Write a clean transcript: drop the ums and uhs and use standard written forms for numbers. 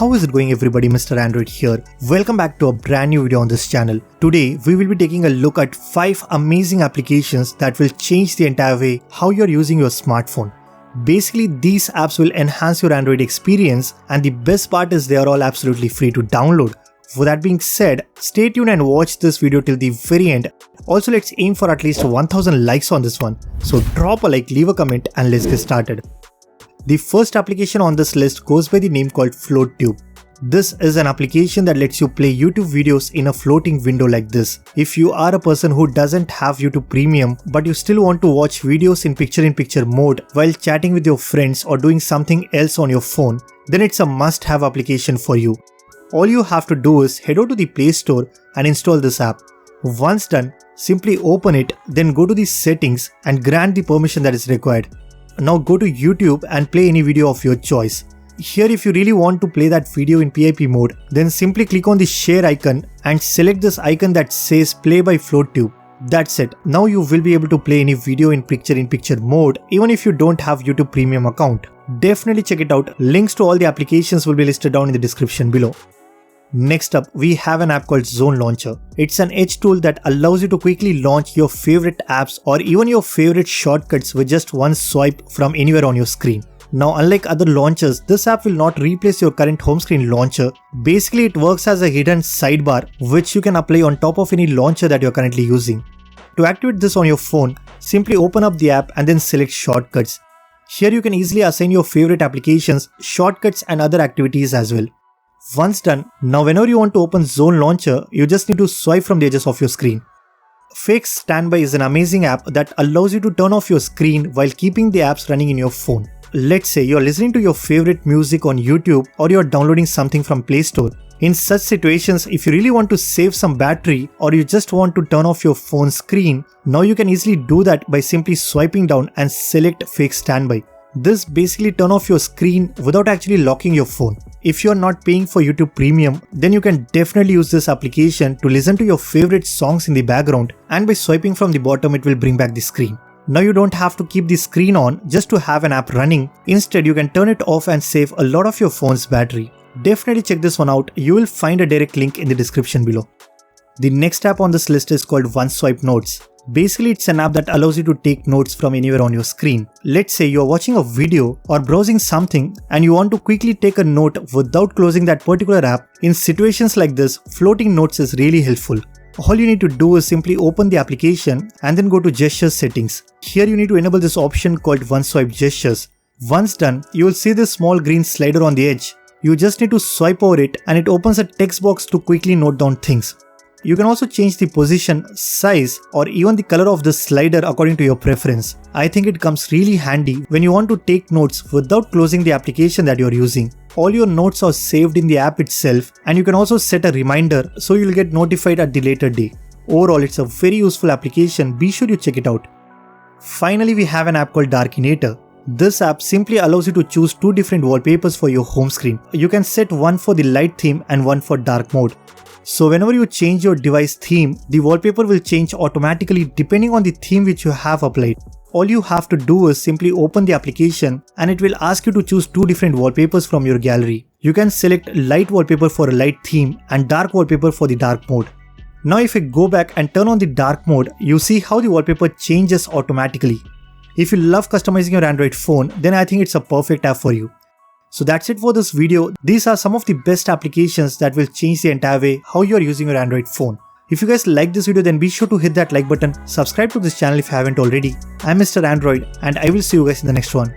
How is it going everybody, Mr. Android here. Welcome back to a brand new video on this channel. Today we will be taking a look at 5 amazing applications that will change the entire way how you're using your smartphone. Basically these apps will enhance your Android experience, and the best part is they are all absolutely free to download. With that being said, stay tuned and watch this video till the very end. Also, let's aim for at least 1000 likes on this one. So drop a like, leave a comment and let's get started. The first application on this list goes by the name called FloatTube. This is an application that lets you play YouTube videos in a floating window like this. If you are a person who doesn't have YouTube Premium but you still want to watch videos in picture-in-picture mode while chatting with your friends or doing something else on your phone, then it's a must-have application for you. All you have to do is head over to the Play Store and install this app. Once done, simply open it, then go to the settings and grant the permission that is required. Now go to YouTube and play any video of your choice. Here, if you really want to play that video in PIP mode, then simply click on the share icon and select this icon that says play by FloatTube. That's it. Now you will be able to play any video in picture-in-picture mode even if you don't have YouTube Premium account. Definitely check it out. Links to all the applications will be listed down in the description below. Next up, we have an app called Zone Launcher. It's an edge tool that allows you to quickly launch your favorite apps or even your favorite shortcuts with just one swipe from anywhere on your screen. Now, unlike other launchers, this app will not replace your current home screen launcher. Basically, it works as a hidden sidebar which you can apply on top of any launcher that you're currently using. To activate this on your phone, simply open up the app and then select Shortcuts. Here you can easily assign your favorite applications, shortcuts and other activities as well. Once done, now whenever you want to open Zone Launcher, you just need to swipe from the edges of your screen. Fake Standby is an amazing app that allows you to turn off your screen while keeping the apps running in your phone. Let's say you're listening to your favorite music on YouTube or you're downloading something from Play Store. In such situations, if you really want to save some battery or you just want to turn off your phone screen, now you can easily do that by simply swiping down and select Fake Standby. This basically turns off your screen without actually locking your phone. If you're not paying for YouTube Premium, then you can definitely use this application to listen to your favorite songs in the background, and by swiping from the bottom it will bring back the screen. Now you don't have to keep the screen on just to have an app running. Instead, you can turn it off and save a lot of your phone's battery. Definitely check this one out. You will find a direct link in the description below. The next app on this list is called OneSwipe Notes. Basically, it's an app that allows you to take notes from anywhere on your screen. Let's say you're watching a video or browsing something and you want to quickly take a note without closing that particular app. In situations like this, floating notes is really helpful. All you need to do is simply open the application and then go to Gesture Settings. Here you need to enable this option called OneSwipe Gestures. Once done, you will see this small green slider on the edge. You just need to swipe over it and it opens a text box to quickly note down things. You can also change the position, size or even the color of the slider according to your preference. I think it comes really handy when you want to take notes without closing the application that you're using. All your notes are saved in the app itself, and you can also set a reminder so you'll get notified at the later day. Overall, it's a very useful application. Be sure you check it out. Finally, we have an app called Darkinator. This app simply allows you to choose 2 different wallpapers for your home screen. You can set one for the light theme and one for dark mode. So whenever you change your device theme, the wallpaper will change automatically depending on the theme which you have applied. All you have to do is simply open the application and it will ask you to choose 2 different wallpapers from your gallery. You can select light wallpaper for a light theme and dark wallpaper for the dark mode. Now if I go back and turn on the dark mode, you see how the wallpaper changes automatically. If you love customizing your Android phone, then I think it's a perfect app for you. So that's it for this video. These are some of the best applications that will change the entire way how you are using your Android phone. If you guys like this video, then be sure to hit that like button, subscribe to this channel if you haven't already. I'm Mr. Android and I will see you guys in the next one.